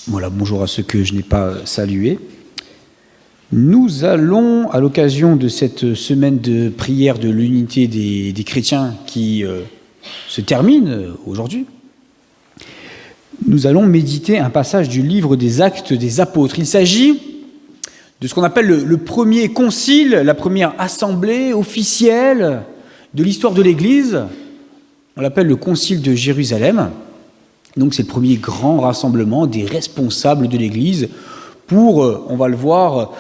Voilà, bonjour à ceux que je n'ai pas salués. Nous allons, à l'occasion de cette semaine de prière de l'unité des chrétiens qui se termine aujourd'hui, nous allons méditer un passage du livre des Actes des Apôtres. Il s'agit de ce qu'on appelle le premier concile, la première assemblée officielle de l'histoire de l'Église. On l'appelle le concile de Jérusalem. Donc c'est le premier grand rassemblement des responsables de l'Église pour, on va le voir,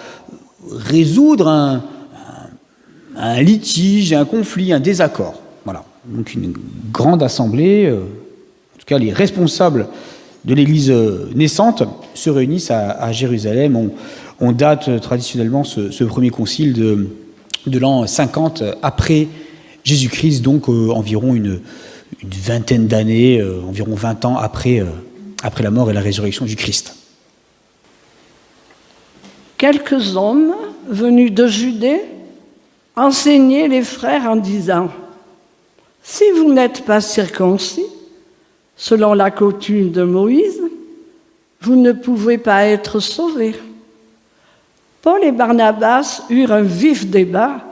résoudre un litige, un conflit, un désaccord. Voilà, donc une grande assemblée, en tout cas les responsables de l'Église naissante se réunissent à Jérusalem. On date traditionnellement ce premier concile de l'an 50 après Jésus-Christ, donc environ une vingtaine d'années, environ 20 ans après la mort et la résurrection du Christ. Quelques hommes venus de Judée enseignaient les frères en disant « Si vous n'êtes pas circoncis, selon la coutume de Moïse, vous ne pouvez pas être sauvés. » Paul et Barnabas eurent un vif débat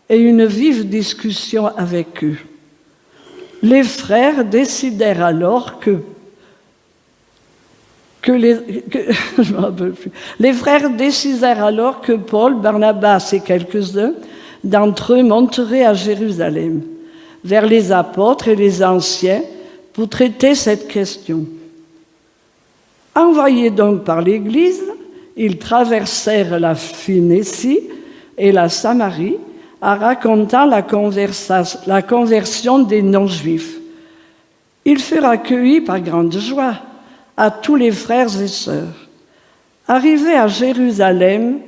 et une vive discussion avec eux. Les frères décidèrent alors que Paul, Barnabas et quelques-uns d'entre eux monteraient à Jérusalem, vers les apôtres et les anciens, pour traiter cette question. Envoyés donc par l'Église, ils traversèrent la Phénicie et la Samarie, en racontant la conversion des non-juifs. Ils furent accueillis par grande joie à tous les frères et sœurs. Arrivés à Jérusalem,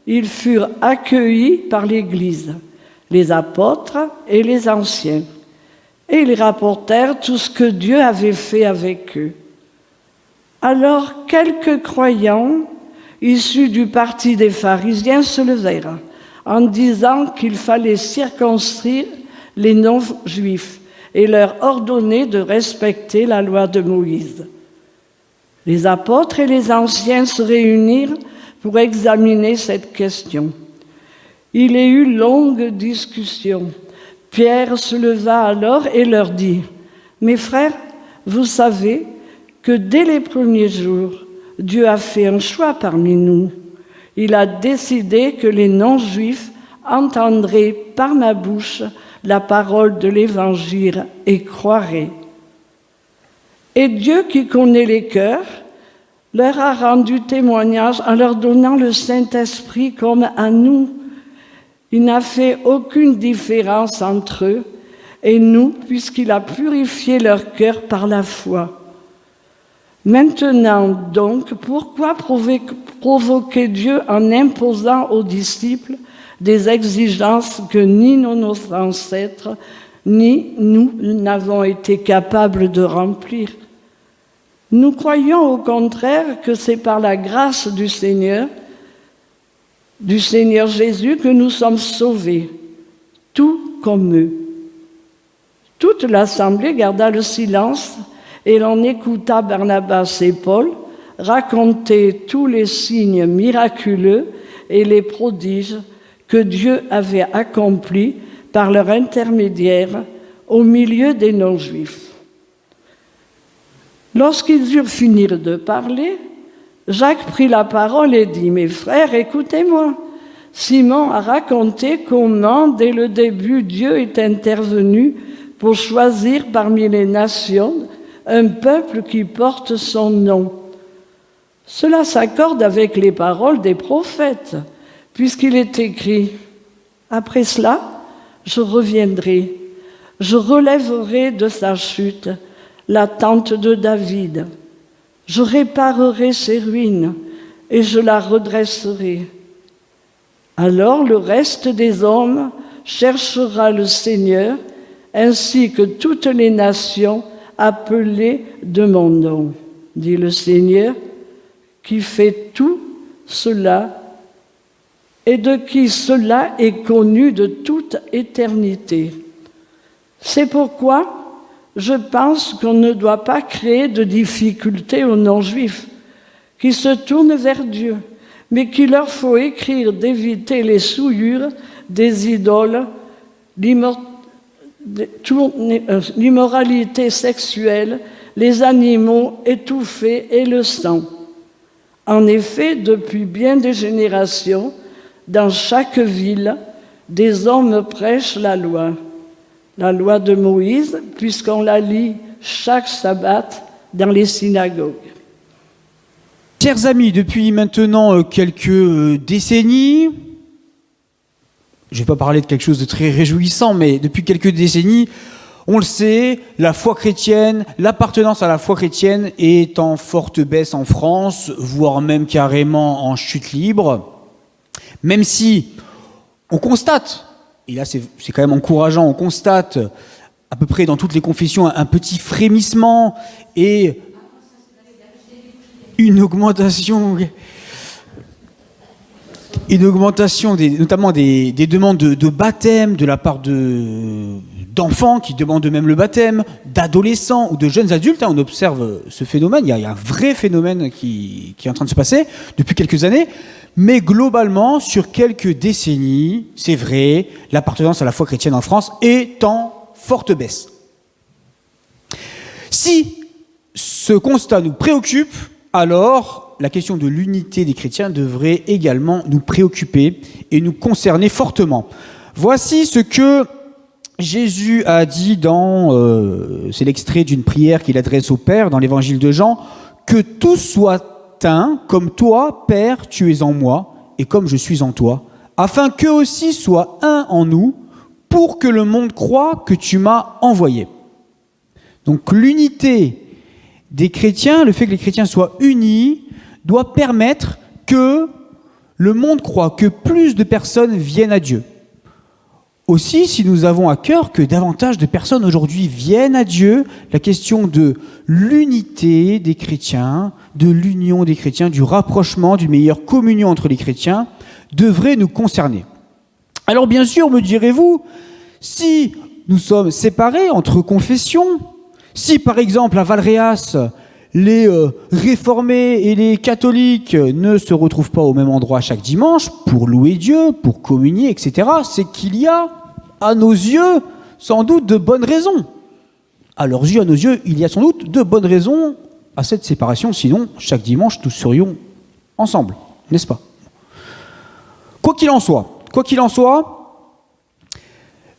ils furent accueillis par l'Église, les apôtres et les anciens, et ils rapportèrent tout ce que Dieu avait fait avec eux. Alors quelques croyants, issus du parti des pharisiens, se levèrent, en disant qu'il fallait circoncire les non-juifs et leur ordonner de respecter la loi de Moïse. Les apôtres et les anciens se réunirent pour examiner cette question. Il y eut longue discussion. Pierre se leva alors et leur dit « Mes frères, vous savez que dès les premiers jours, Dieu a fait un choix parmi nous. Il a décidé que les non-juifs entendraient par ma bouche la parole de l'Évangile et croiraient. Et Dieu qui connaît les cœurs leur a rendu témoignage en leur donnant le Saint-Esprit comme à nous. Il n'a fait aucune différence entre eux et nous, puisqu'il a purifié leur cœur par la foi. Maintenant donc, pourquoi provoquer Dieu en imposant aux disciples des exigences que ni nos ancêtres, ni nous n'avons été capables de remplir? Nous croyons au contraire que c'est par la grâce du Seigneur Jésus que nous sommes sauvés, tout comme eux. Toute l'assemblée garda le silence et l'on écouta Barnabas et Paul raconter tous les signes miraculeux et les prodiges que Dieu avait accomplis par leur intermédiaire au milieu des non-juifs. Lorsqu'ils eurent fini de parler, Jacques prit la parole et dit « Mes frères, écoutez-moi. Simon a raconté comment, dès le début, Dieu est intervenu pour choisir parmi les nations un peuple qui porte son nom. Cela s'accorde avec les paroles des prophètes, puisqu'il est écrit « Après cela, je reviendrai, je relèverai de sa chute la tente de David. Je réparerai ses ruines et je la redresserai. Alors le reste des hommes cherchera le Seigneur, ainsi que toutes les nations appelées de mon nom, dit le Seigneur, qui fait tout cela et de qui cela est connu de toute éternité. C'est pourquoi je pense qu'on ne doit pas créer de difficultés aux non-juifs, qui se tournent vers Dieu, mais qu'il leur faut écrire d'éviter les souillures des idoles, l'immoralité sexuelle, les animaux étouffés et le sang. En effet, depuis bien des générations, dans chaque ville, des hommes prêchent la loi de Moïse, puisqu'on la lit chaque sabbat dans les synagogues. Chers amis, depuis maintenant quelques décennies, je ne vais pas parler de quelque chose de très réjouissant, mais depuis quelques décennies, on le sait, la foi chrétienne, l'appartenance à la foi chrétienne est en forte baisse en France, voire même carrément en chute libre. Même si on constate, et là c'est quand même encourageant, on constate à peu près dans toutes les confessions un petit frémissement et une augmentation notamment des demandes de baptême de la part d'enfants qui demandent eux-mêmes le baptême, d'adolescents ou de jeunes adultes. On observe ce phénomène, il y a un vrai phénomène qui est en train de se passer depuis quelques années, mais globalement, sur quelques décennies, c'est vrai, l'appartenance à la foi chrétienne en France est en forte baisse. Si ce constat nous préoccupe, alors la question de l'unité des chrétiens devrait également nous préoccuper et nous concerner fortement. Voici ce que Jésus a dit c'est l'extrait d'une prière qu'il adresse au Père dans l'évangile de Jean, « Que tous soient un, comme toi, Père, tu es en moi, et comme je suis en toi, afin qu'eux aussi soient un en nous, pour que le monde croie que tu m'as envoyé. » Donc l'unité des chrétiens, le fait que les chrétiens soient unis, doit permettre que le monde croie, que plus de personnes viennent à Dieu. Aussi, si nous avons à cœur que davantage de personnes aujourd'hui viennent à Dieu, la question de l'unité des chrétiens, de l'union des chrétiens, du rapprochement, d'une meilleure communion entre les chrétiens, devrait nous concerner. Alors bien sûr, me direz-vous, si nous sommes séparés entre confessions, si par exemple à Valréas, les réformés et les catholiques ne se retrouvent pas au même endroit chaque dimanche pour louer Dieu, pour communier, etc., c'est qu'il y a, à nos yeux, sans doute de bonnes raisons. À leurs yeux, à nos yeux, il y a sans doute de bonnes raisons à cette séparation, sinon chaque dimanche nous serions ensemble, n'est-ce pas ? Quoi qu'il en soit,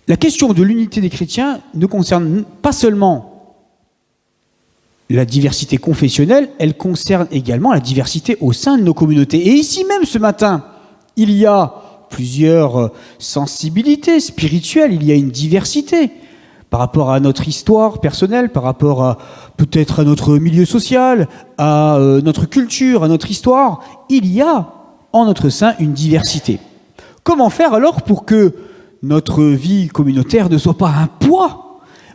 la question de l'unité des chrétiens ne concerne pas seulement la diversité confessionnelle, elle concerne également la diversité au sein de nos communautés. Et ici même ce matin, il y a plusieurs sensibilités spirituelles, il y a une diversité par rapport à notre histoire personnelle, par rapport à peut-être à notre milieu social, à notre culture, à notre histoire. Il y a en notre sein une diversité. Comment faire alors pour que notre vie communautaire ne soit pas un poids,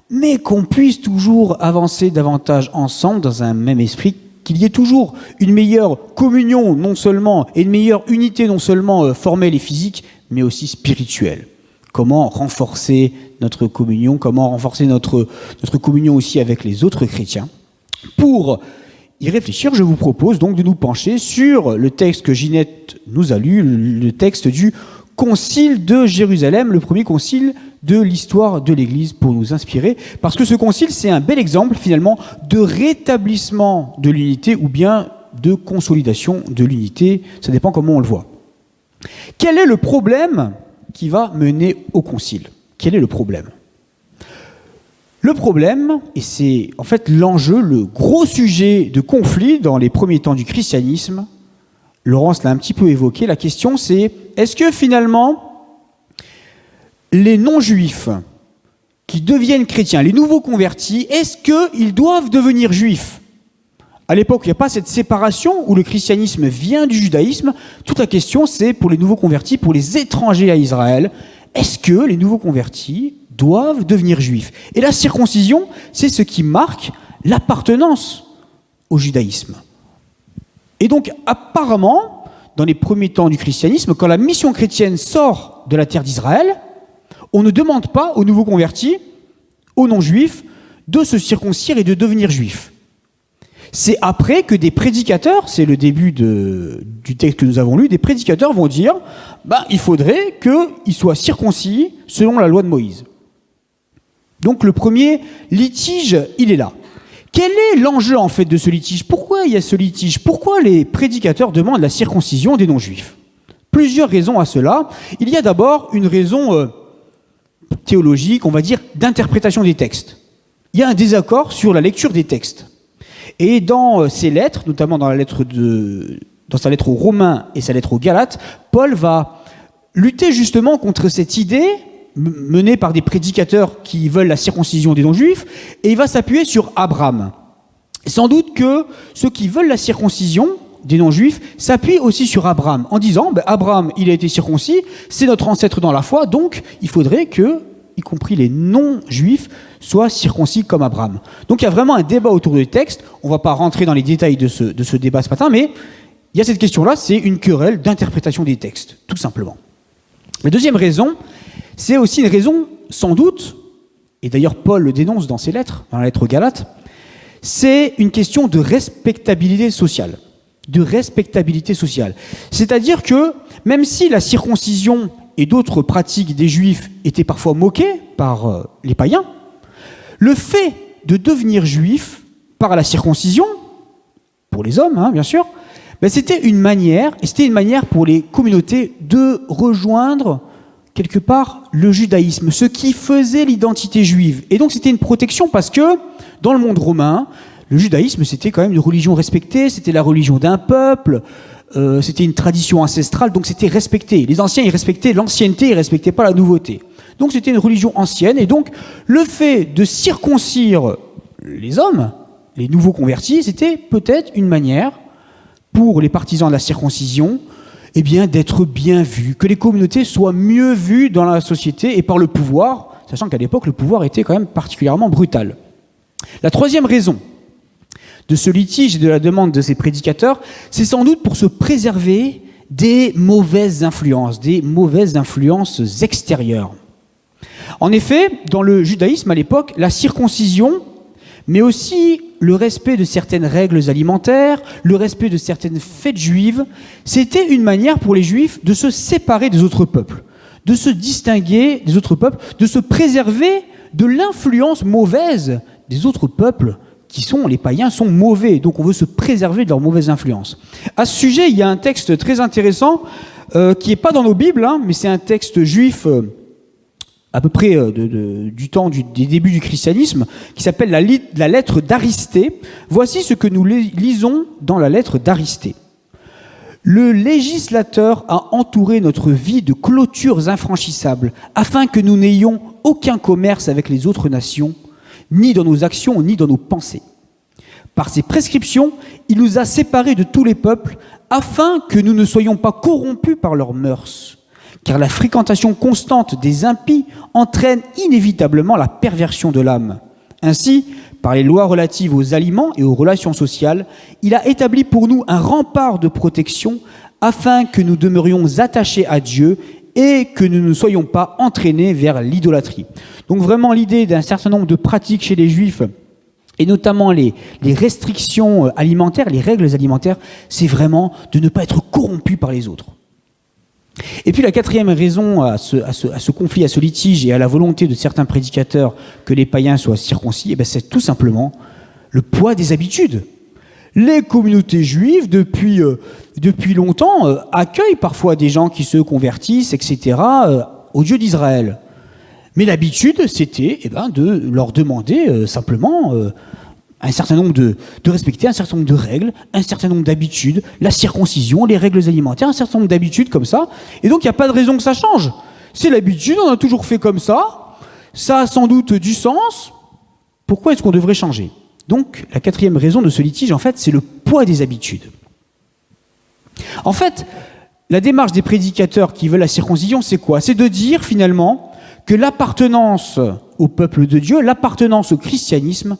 mais qu'on puisse toujours avancer davantage ensemble dans un même esprit, qu'il y ait toujours une meilleure communion non seulement, et une meilleure unité non seulement formelle et physique, mais aussi spirituelle. Comment renforcer notre communion, comment renforcer notre communion aussi avec les autres chrétiens. Pour y réfléchir, je vous propose donc de nous pencher sur le texte que Ginette nous a lu, le texte du Concile de Jérusalem, le premier concile de l'histoire de l'Église, pour nous inspirer, parce que ce concile, c'est un bel exemple finalement de rétablissement de l'unité ou bien de consolidation de l'unité, ça dépend comment on le voit. Quel est le problème qui va mener au concile ? Quel est le problème ? Le problème, et c'est en fait l'enjeu, le gros sujet de conflit dans les premiers temps du christianisme, Laurence l'a un petit peu évoqué, la question c'est, est-ce que finalement, les non-juifs qui deviennent chrétiens, les nouveaux convertis, est-ce qu'ils doivent devenir juifs ? À l'époque, il n'y a pas cette séparation où le christianisme vient du judaïsme. Toute la question, c'est pour les nouveaux convertis, pour les étrangers à Israël, est-ce que les nouveaux convertis doivent devenir juifs ? Et la circoncision, c'est ce qui marque l'appartenance au judaïsme. Et donc, apparemment, dans les premiers temps du christianisme, quand la mission chrétienne sort de la terre d'Israël, on ne demande pas aux nouveaux convertis, aux non-juifs, de se circoncire et de devenir juifs. C'est après que des prédicateurs, c'est le début du texte que nous avons lu, des prédicateurs vont dire il faudrait qu'ils soient circoncis selon la loi de Moïse. Donc le premier litige, il est là. Quel est l'enjeu en fait de ce litige? Pourquoi il y a ce litige? Pourquoi les prédicateurs demandent la circoncision des non-juifs? Plusieurs raisons à cela. Il y a d'abord une raison théologique, on va dire, d'interprétation des textes. Il y a un désaccord sur la lecture des textes. Et dans ces lettres, notamment dans sa lettre aux Romains et sa lettre aux Galates, Paul va lutter justement contre cette idée menée par des prédicateurs qui veulent la circoncision des non-juifs, et il va s'appuyer sur Abraham. Sans doute que ceux qui veulent la circoncision des non-juifs s'appuient aussi sur Abraham, en disant Abraham, il a été circoncis, c'est notre ancêtre dans la foi, donc il faudrait que, y compris les non-juifs, soient circoncis comme Abraham. Donc il y a vraiment un débat autour des textes. On ne va pas rentrer dans les détails de ce débat ce matin, mais il y a cette question-là, c'est une querelle d'interprétation des textes, tout simplement. La deuxième raison, c'est aussi une raison, sans doute, et d'ailleurs Paul le dénonce dans ses lettres, dans la lettre aux Galates, c'est une question de respectabilité sociale. C'est-à-dire que, même si la circoncision et d'autres pratiques des Juifs étaient parfois moquées par les païens, le fait de devenir juif par la circoncision, pour les hommes, bien sûr, c'était une manière pour les communautés de rejoindre quelque part le judaïsme, ce qui faisait l'identité juive. Et donc c'était une protection parce que dans le monde romain, le judaïsme c'était quand même une religion respectée, c'était la religion d'un peuple, c'était une tradition ancestrale, donc c'était respecté. Les anciens, ils respectaient l'ancienneté, ils ne respectaient pas la nouveauté. Donc c'était une religion ancienne, et donc le fait de circoncire les hommes, les nouveaux convertis, c'était peut-être une manière pour les partisans de la circoncision d'être bien vus, que les communautés soient mieux vues dans la société et par le pouvoir, sachant qu'à l'époque, le pouvoir était quand même particulièrement brutal. La troisième raison de ce litige et de la demande de ces prédicateurs, c'est sans doute pour se préserver des mauvaises influences extérieures. En effet, dans le judaïsme à l'époque, la circoncision, mais aussi le respect de certaines règles alimentaires, le respect de certaines fêtes juives, c'était une manière pour les Juifs de se séparer des autres peuples, de se distinguer des autres peuples, de se préserver de l'influence mauvaise des autres peuples les païens sont mauvais, donc on veut se préserver de leur mauvaise influence. À ce sujet, il y a un texte très intéressant qui n'est pas dans nos Bibles, mais c'est un texte juif à peu près du temps des débuts du christianisme, qui s'appelle la lettre d'Aristée. Voici ce que nous lisons dans la lettre d'Aristée. « Le législateur a entouré notre vie de clôtures infranchissables, afin que nous n'ayons aucun commerce avec les autres nations, ni dans nos actions, ni dans nos pensées. Par ses prescriptions, il nous a séparés de tous les peuples, afin que nous ne soyons pas corrompus par leurs mœurs. Car la fréquentation constante des impies entraîne inévitablement la perversion de l'âme. Ainsi, par les lois relatives aux aliments et aux relations sociales, il a établi pour nous un rempart de protection, afin que nous demeurions attachés à Dieu et que nous ne soyons pas entraînés vers l'idolâtrie. » Donc vraiment l'idée d'un certain nombre de pratiques chez les Juifs, et notamment les restrictions alimentaires, les règles alimentaires, c'est vraiment de ne pas être corrompu par les autres. Et puis la quatrième raison à ce conflit, à ce litige et à la volonté de certains prédicateurs que les païens soient circoncis, c'est tout simplement le poids des habitudes. Les communautés juives, depuis longtemps, accueillent parfois des gens qui se convertissent, etc., au Dieu d'Israël. Mais l'habitude, c'était de leur demander simplement un certain nombre de respecter un certain nombre de règles, un certain nombre d'habitudes, la circoncision, les règles alimentaires, un certain nombre d'habitudes comme ça. Et donc, il n'y a pas de raison que ça change. C'est l'habitude, on a toujours fait comme ça. Ça a sans doute du sens. Pourquoi est-ce qu'on devrait changer ? Donc, la quatrième raison de ce litige, en fait, c'est le poids des habitudes. En fait, la démarche des prédicateurs qui veulent la circoncision, c'est quoi ? C'est de dire, finalement, que l'appartenance au peuple de Dieu, l'appartenance au christianisme,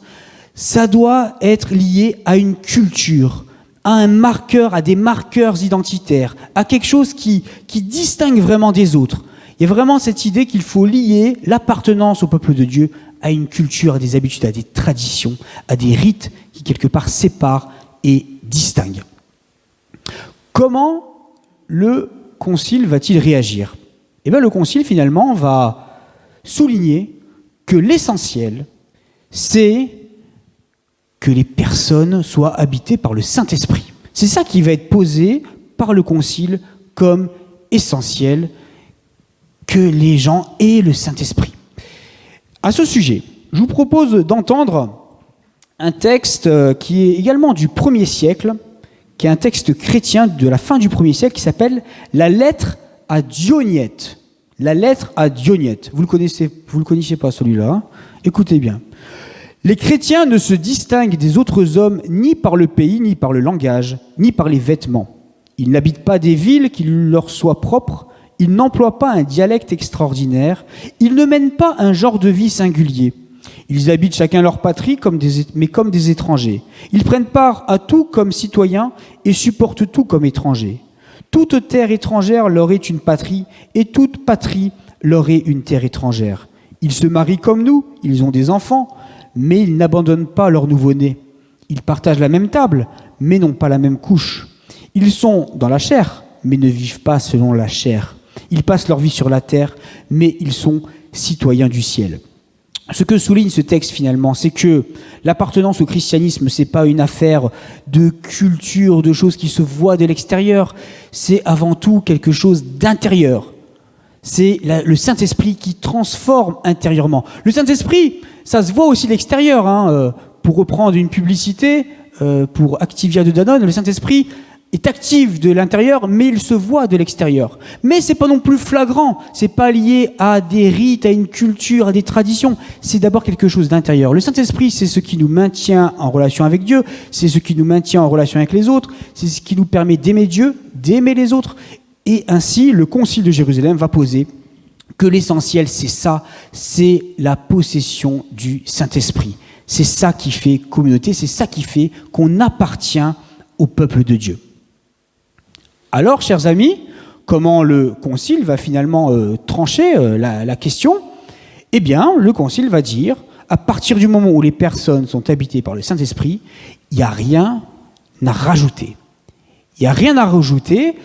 ça doit être lié à une culture, à un marqueur, à des marqueurs identitaires, à quelque chose qui distingue vraiment des autres. Il y a vraiment cette idée qu'il faut lier l'appartenance au peuple de Dieu à une culture, à des habitudes, à des traditions, à des rites qui quelque part sépare et distingue. Comment le concile va-t-il réagir? Eh bien, le concile, finalement, va souligner que l'essentiel, c'est que les personnes soient habitées par le Saint-Esprit. C'est ça qui va être posé par le concile comme essentiel, que les gens aient le Saint-Esprit. À ce sujet, je vous propose d'entendre un texte qui est également du 1er siècle, qui est un texte chrétien de la fin du 1er siècle, qui s'appelle « La lettre à Dionyette ». La lettre à Dionyette. Vous le connaissez pas celui-là, hein? Écoutez bien. Les chrétiens ne se distinguent des autres hommes ni par le pays, ni par le langage, ni par les vêtements. Ils n'habitent pas des villes qui leur soient propres, ils n'emploient pas un dialecte extraordinaire, ils ne mènent pas un genre de vie singulier. Ils habitent chacun leur patrie, mais comme des étrangers. Ils prennent part à tout comme citoyens et supportent tout comme étrangers. Toute terre étrangère leur est une patrie, et toute patrie leur est une terre étrangère. Ils se marient comme nous, ils ont des enfants, mais ils n'abandonnent pas leur nouveau-né. Ils partagent la même table, mais n'ont pas la même couche. Ils sont dans la chair, mais ne vivent pas selon la chair. Ils passent leur vie sur la terre, mais ils sont citoyens du ciel. Ce que souligne ce texte finalement, c'est que l'appartenance au christianisme, c'est pas une affaire de culture, de choses qui se voient de l'extérieur. C'est avant tout quelque chose d'intérieur. C'est le Saint-Esprit qui transforme intérieurement. Le Saint-Esprit, ça se voit aussi de l'extérieur. Pour reprendre une publicité pour Activia de Danone, le Saint-Esprit est actif de l'intérieur, mais il se voit de l'extérieur. Mais c'est pas non plus flagrant, c'est pas lié à des rites, à une culture, à des traditions. C'est d'abord quelque chose d'intérieur. Le Saint-Esprit, c'est ce qui nous maintient en relation avec Dieu, c'est ce qui nous maintient en relation avec les autres, c'est ce qui nous permet d'aimer Dieu, d'aimer les autres. Et ainsi, le Concile de Jérusalem va poser que l'essentiel, c'est ça, c'est la possession du Saint-Esprit. C'est ça qui fait communauté, c'est ça qui fait qu'on appartient au peuple de Dieu. Alors, chers amis, comment le Concile va finalement trancher la question? Eh bien, le Concile va dire, à partir du moment où les personnes sont habitées par le Saint-Esprit, il n'y a rien à rajouter. Il n'y a rien à rajouter.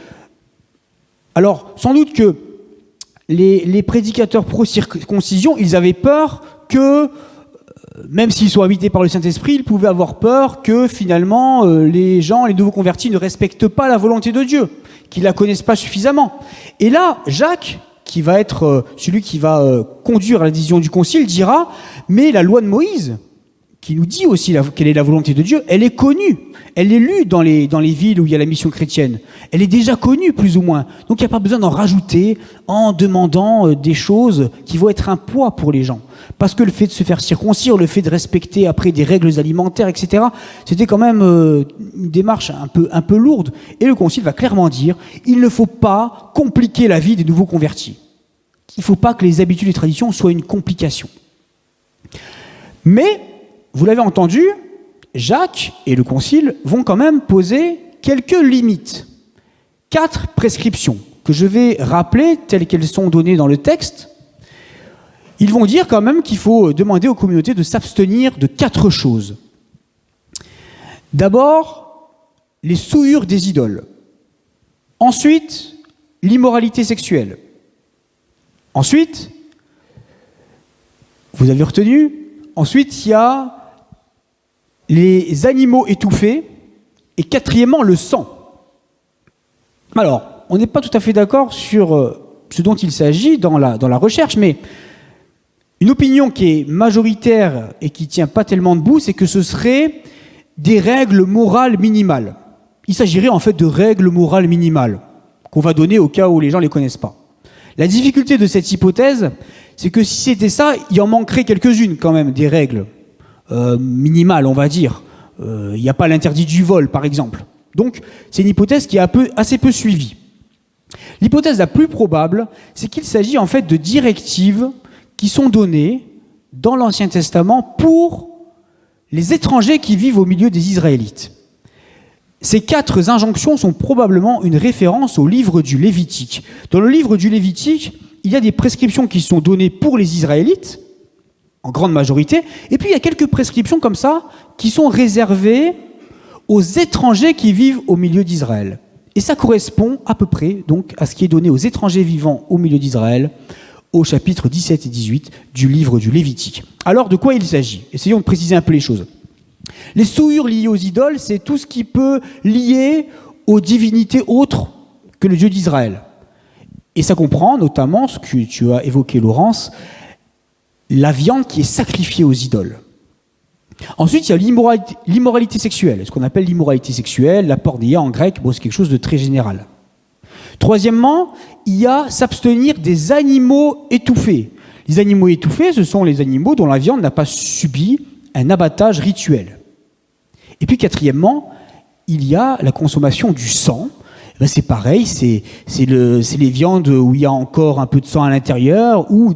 Alors, sans doute que les prédicateurs pro-circoncision, ils avaient peur que, même s'ils sont habités par le Saint-Esprit, ils pouvaient avoir peur que finalement les gens, les nouveaux convertis ne respectent pas la volonté de Dieu, qu'ils la connaissent pas suffisamment. Et là, Jacques, qui va être celui qui va conduire à la décision du Concile, dira « Mais la loi de Moïse, qui nous dit aussi quelle est la volonté de Dieu, elle est connue, elle est lue dans les villes où il y a la mission chrétienne. Elle est déjà connue, plus ou moins. Donc il n'y a pas besoin d'en rajouter en demandant des choses qui vont être un poids pour les gens. Parce que le fait de se faire circoncire, le fait de respecter après des règles alimentaires, etc., c'était quand même une démarche un peu lourde. Et le Concile va clairement dire, il ne faut pas compliquer la vie des nouveaux convertis. Il ne faut pas que les habitudes et traditions soient une complication. Mais, vous l'avez entendu, Jacques et le Concile vont quand même poser quelques limites. 4 prescriptions que je vais rappeler telles qu'elles sont données dans le texte. Ils vont dire quand même qu'il faut demander aux communautés de s'abstenir de 4 choses. D'abord, les souillures des idoles. Ensuite, l'immoralité sexuelle. Ensuite, vous avez retenu, ensuite il y a les animaux étouffés, et 4e, le sang. Alors, on n'est pas tout à fait d'accord sur ce dont il s'agit dans la recherche, mais une opinion qui est majoritaire et qui ne tient pas tellement debout, c'est que ce serait des règles morales minimales. Il s'agirait en fait de règles morales minimales qu'on va donner au cas où les gens ne les connaissent pas. La difficulté de cette hypothèse, c'est que si c'était ça, il en manquerait quelques-unes quand même, des règles minimales, on va dire. Il n'y a pas l'interdit du vol, par exemple. Donc, c'est une hypothèse qui est assez peu suivie. L'hypothèse la plus probable, c'est qu'il s'agit en fait de directives qui sont données dans l'Ancien Testament pour les étrangers qui vivent au milieu des Israélites. Ces 4 injonctions sont probablement une référence au livre du Lévitique. Dans le livre du Lévitique, il y a des prescriptions qui sont données pour les Israélites, en grande majorité, et puis il y a quelques prescriptions comme ça qui sont réservés aux étrangers qui vivent au milieu d'Israël. Et ça correspond à peu près donc, à ce qui est donné aux étrangers vivant au milieu d'Israël au chapitre 17 et 18 du livre du Lévitique. Alors, de quoi il s'agit? Essayons de préciser un peu les choses. Les souillures liées aux idoles, c'est tout ce qui peut lier aux divinités autres que le Dieu d'Israël. Et ça comprend notamment ce que tu as évoqué, Laurence, la viande qui est sacrifiée aux idoles. Ensuite, il y a l'immoralité sexuelle, ce qu'on appelle l'immoralité sexuelle, la pornéia en grec, bon, c'est quelque chose de très général. Troisièmement, il y a s'abstenir des animaux étouffés. Les animaux étouffés, ce sont les animaux dont la viande n'a pas subi un abattage rituel. Et puis quatrièmement, il y a la consommation du sang. Ben c'est pareil, c'est les viandes où il y a encore un peu de sang à l'intérieur, ou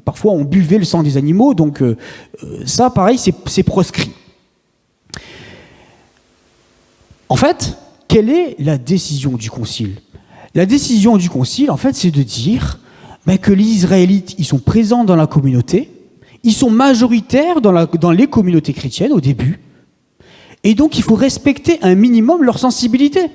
parfois on buvait le sang des animaux, donc ça pareil, c'est proscrit. En fait, quelle est la décision du Concile? La décision du Concile, en fait, c'est de dire que les Israélites, ils sont présents dans la communauté, ils sont majoritaires dans les communautés chrétiennes au début, et donc il faut respecter un minimum leur sensibilité.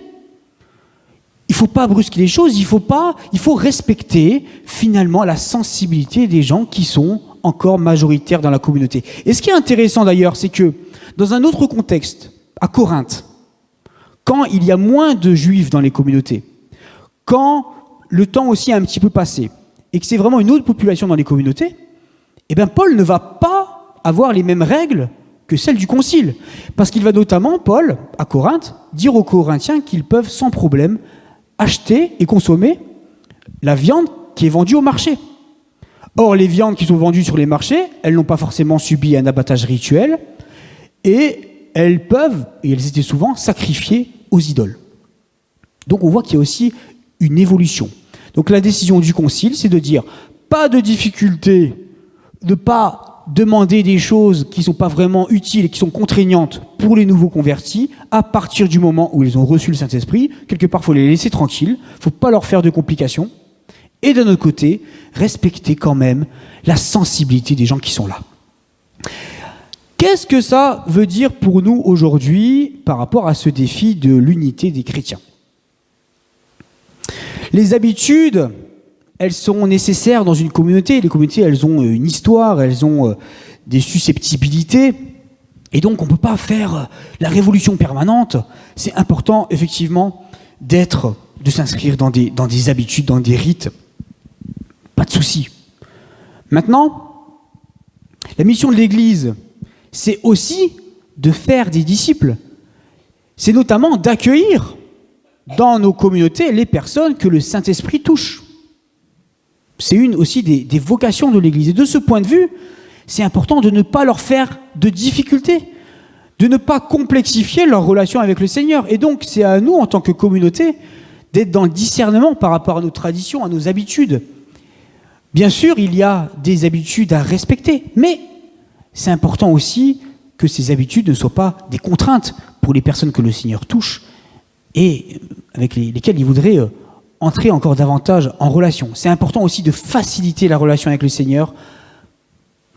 Il ne faut pas brusquer les choses, il faut respecter finalement la sensibilité des gens qui sont encore majoritaires dans la communauté. Et ce qui est intéressant d'ailleurs, c'est que dans un autre contexte, à Corinthe, quand il y a moins de juifs dans les communautés, quand le temps aussi a un petit peu passé, et que c'est vraiment une autre population dans les communautés, eh bien Paul ne va pas avoir les mêmes règles que celles du Concile. Parce qu'il va notamment, Paul, à Corinthe, dire aux Corinthiens qu'ils peuvent sans problème acheter et consommer la viande qui est vendue au marché. Or, les viandes qui sont vendues sur les marchés, elles n'ont pas forcément subi un abattage rituel, et elles peuvent, et elles étaient souvent, sacrifiées aux idoles. Donc on voit qu'il y a aussi une évolution. Donc la décision du Concile, c'est de dire, pas de difficulté, de ne pas demander des choses qui ne sont pas vraiment utiles et qui sont contraignantes pour les nouveaux convertis à partir du moment où ils ont reçu le Saint-Esprit. Quelque part, il faut les laisser tranquilles, il ne faut pas leur faire de complications. Et d'un autre côté, respecter quand même la sensibilité des gens qui sont là. Qu'est-ce que ça veut dire pour nous aujourd'hui par rapport à ce défi de l'unité des chrétiens? Les habitudes, elles sont nécessaires dans une communauté. Les communautés, elles ont une histoire, elles ont des susceptibilités. Et donc, on ne peut pas faire la révolution permanente. C'est important, effectivement, de s'inscrire dans des habitudes, dans des rites. Pas de souci. Maintenant, la mission de l'Église, c'est aussi de faire des disciples. C'est notamment d'accueillir dans nos communautés les personnes que le Saint-Esprit touche. C'est une aussi des vocations de l'Église. Et de ce point de vue, c'est important de ne pas leur faire de difficultés, de ne pas complexifier leur relation avec le Seigneur. Et donc, c'est à nous, en tant que communauté, d'être dans le discernement par rapport à nos traditions, à nos habitudes. Bien sûr, il y a des habitudes à respecter, mais c'est important aussi que ces habitudes ne soient pas des contraintes pour les personnes que le Seigneur touche et avec lesquelles il voudrait entrer encore davantage en relation. C'est important aussi de faciliter la relation avec le Seigneur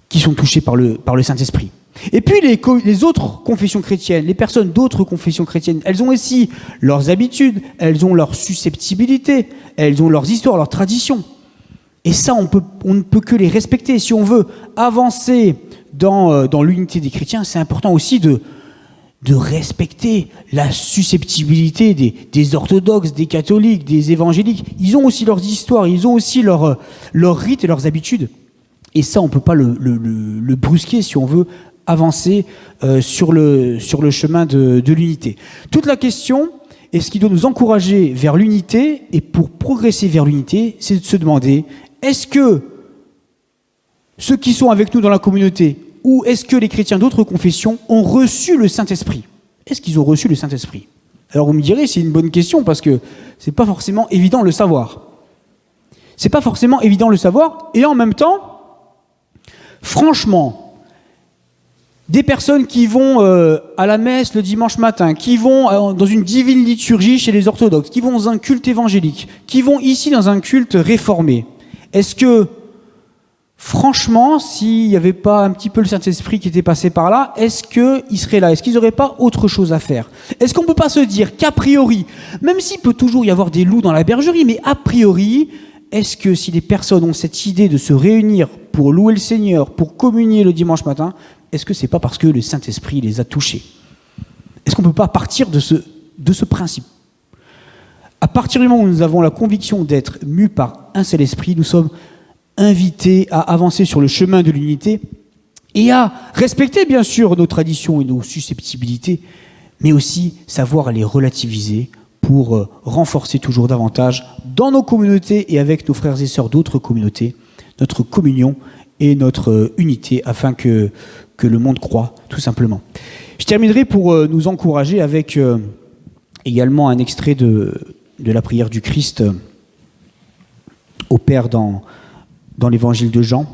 qui sont touchés par le Saint-Esprit. Et puis les autres confessions chrétiennes, les personnes d'autres confessions chrétiennes, elles ont aussi leurs habitudes, elles ont leurs susceptibilités, elles ont leurs histoires, leurs traditions. Et ça, on ne peut que les respecter. Si on veut avancer dans l'unité des chrétiens, c'est important aussi de respecter la susceptibilité des orthodoxes, des catholiques, des évangéliques. Ils ont aussi leurs histoires, ils ont aussi leurs rites et leurs habitudes. Et ça, on ne peut pas le brusquer si on veut avancer sur le chemin de l'unité. Toute la question, et ce qui doit nous encourager vers l'unité, et pour progresser vers l'unité, c'est de se demander, est-ce que ceux qui sont avec nous dans la communauté, ou est-ce que les chrétiens d'autres confessions ont reçu le Saint-Esprit? Est-ce qu'ils ont reçu le Saint-Esprit? Alors vous me direz, c'est une bonne question, parce que c'est pas forcément évident de le savoir. C'est pas forcément évident de le savoir, et en même temps, franchement, des personnes qui vont à la messe le dimanche matin, qui vont dans une divine liturgie chez les orthodoxes, qui vont dans un culte évangélique, qui vont ici dans un culte réformé, est-ce que, franchement, s'il n'y avait pas un petit peu le Saint-Esprit qui était passé par là, est-ce qu'ils seraient là? Est-ce qu'ils n'auraient pas autre chose à faire? Est-ce qu'on ne peut pas se dire qu'a priori, même s'il peut toujours y avoir des loups dans la bergerie, mais a priori, est-ce que si les personnes ont cette idée de se réunir pour louer le Seigneur, pour communier le dimanche matin, est-ce que ce n'est pas parce que le Saint-Esprit les a touchés? Est-ce qu'on ne peut pas partir de ce principe? À partir du moment où nous avons la conviction d'être mus par un seul esprit, nous sommes invités à avancer sur le chemin de l'unité et à respecter bien sûr nos traditions et nos susceptibilités, mais aussi savoir les relativiser pour renforcer toujours davantage dans nos communautés et avec nos frères et sœurs d'autres communautés, notre communion et notre unité afin que le monde croie, tout simplement. Je terminerai pour nous encourager avec également un extrait de la prière du Christ au Père dans l'évangile de Jean.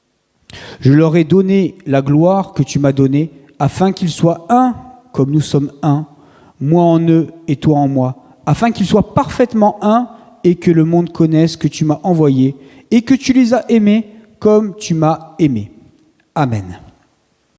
« Je leur ai donné la gloire que tu m'as donnée, afin qu'ils soient un comme nous sommes un, moi en eux et toi en moi, afin qu'ils soient parfaitement un et que le monde connaisse que tu m'as envoyé et que tu les as aimés comme tu m'as aimé. » Amen.